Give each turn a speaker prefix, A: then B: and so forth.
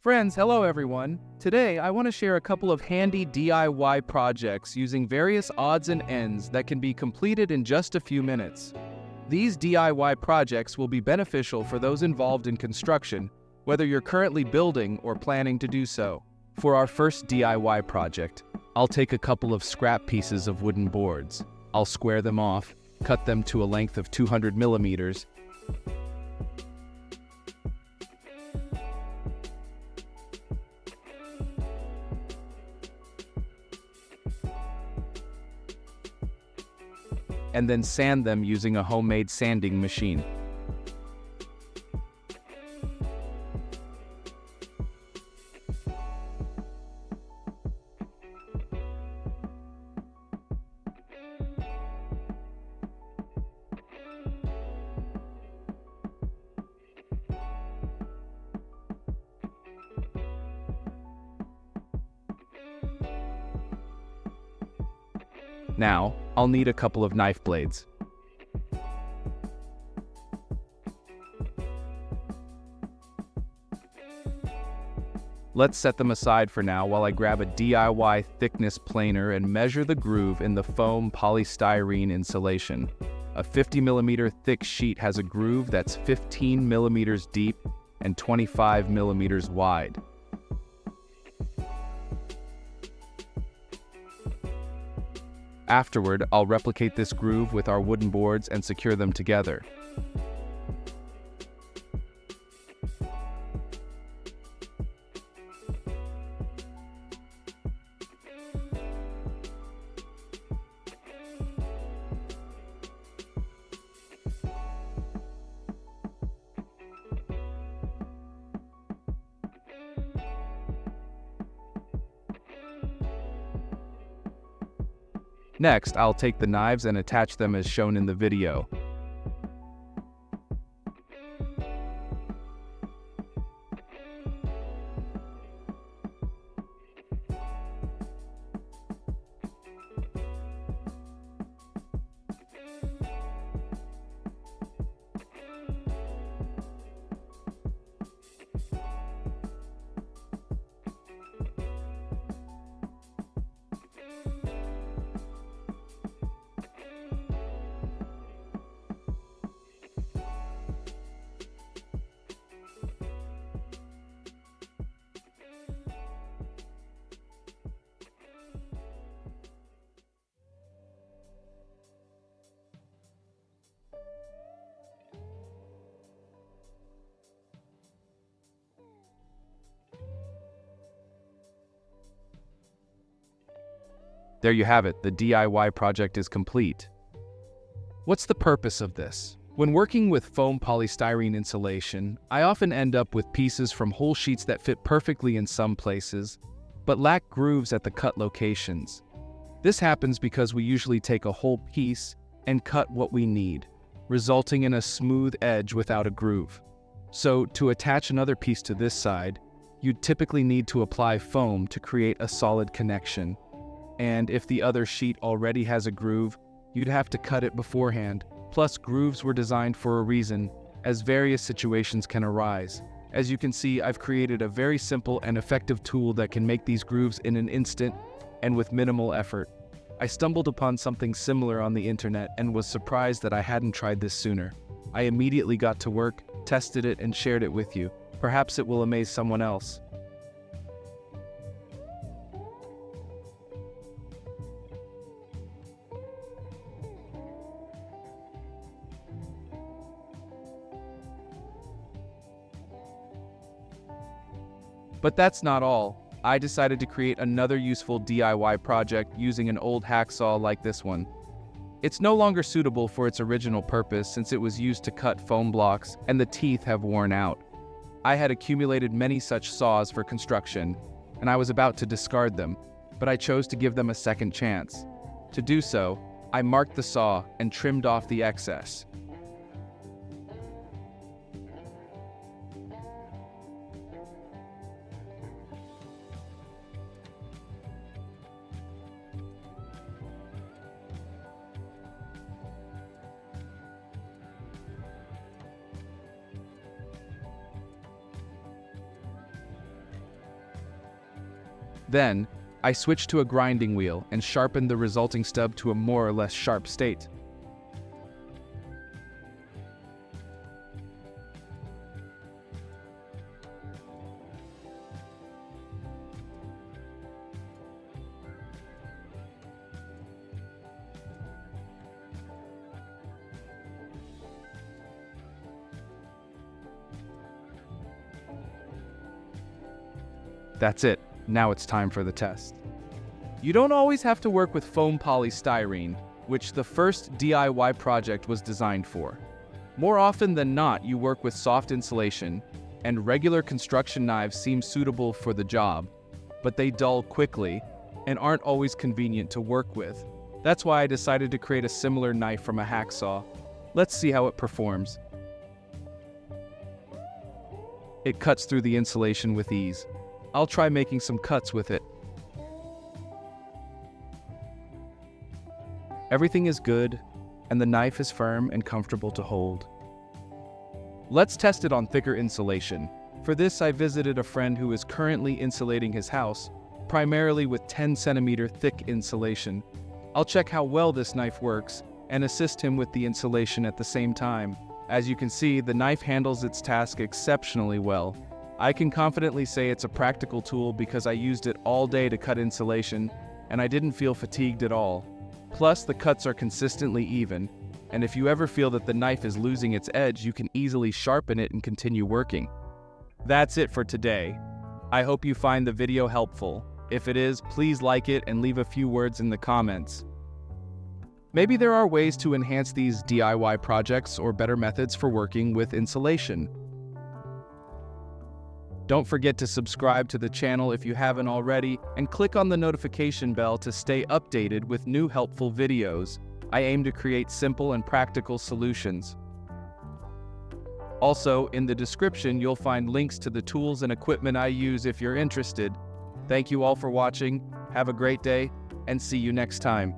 A: Friends, hello everyone. Today I want to share a couple of handy DIY projects using various odds and ends that can be completed in just a few minutes. These DIY projects will be beneficial for those involved in construction, whether you're currently building or planning to do so. For our first DIY project, I'll take a couple of scrap pieces of wooden boards. I'll square them off, cut them to a length of 200 millimeters, and then sand them using a homemade sanding machine. Now, I'll need a couple of knife blades. Let's set them aside for now while I grab a DIY thickness planer and measure the groove in the foam polystyrene insulation. A 50 millimeter thick sheet has a groove that's 15 millimeters deep and 25 millimeters wide. Afterward, I'll replicate this groove with our wooden boards and secure them together. Next, I'll take the knives and attach them as shown in the video. There you have it, the DIY project is complete. What's the purpose of this? When working with foam polystyrene insulation, I often end up with pieces from whole sheets that fit perfectly in some places, but lack grooves at the cut locations. This happens because we usually take a whole piece and cut what we need, resulting in a smooth edge without a groove. So, to attach another piece to this side, you'd typically need to apply foam to create a solid connection. And if the other sheet already has a groove, you'd have to cut it beforehand. Plus, grooves were designed for a reason, as various situations can arise. As you can see, I've created a very simple and effective tool that can make these grooves in an instant and with minimal effort. I stumbled upon something similar on the internet and was surprised that I hadn't tried this sooner. I immediately got to work, tested it, and shared it with you. Perhaps it will amaze someone else. But that's not all. I decided to create another useful DIY project using an old hacksaw like this one. It's no longer suitable for its original purpose since it was used to cut foam blocks and the teeth have worn out. I had accumulated many such saws for construction, and I was about to discard them, but I chose to give them a second chance. To do so, I marked the saw and trimmed off the excess. Then, I switched to a grinding wheel and sharpened the resulting stub to a more or less sharp state. That's it. Now it's time for the test. You don't always have to work with foam polystyrene, which the first DIY project was designed for. More often than not, you work with soft insulation, and regular construction knives seem suitable for the job, but they dull quickly and aren't always convenient to work with. That's why I decided to create a similar knife from a hacksaw. Let's see how it performs. It cuts through the insulation with ease. I'll try making some cuts with it. Everything is good, and the knife is firm and comfortable to hold. Let's test it on thicker insulation. For this, I visited a friend who is currently insulating his house, primarily with 10-centimeter thick insulation. I'll check how well this knife works and assist him with the insulation at the same time. As you can see, the knife handles its task exceptionally well. I can confidently say it's a practical tool because I used it all day to cut insulation, and I didn't feel fatigued at all. Plus, the cuts are consistently even, and if you ever feel that the knife is losing its edge, you can easily sharpen it and continue working. That's it for today. I hope you find the video helpful. If it is, please like it and leave a few words in the comments. Maybe there are ways to enhance these DIY projects or better methods for working with insulation. Don't forget to subscribe to the channel if you haven't already, and click on the notification bell to stay updated with new helpful videos. I aim to create simple and practical solutions. Also, in the description, you'll find links to the tools and equipment I use if you're interested. Thank you all for watching, have a great day, and see you next time.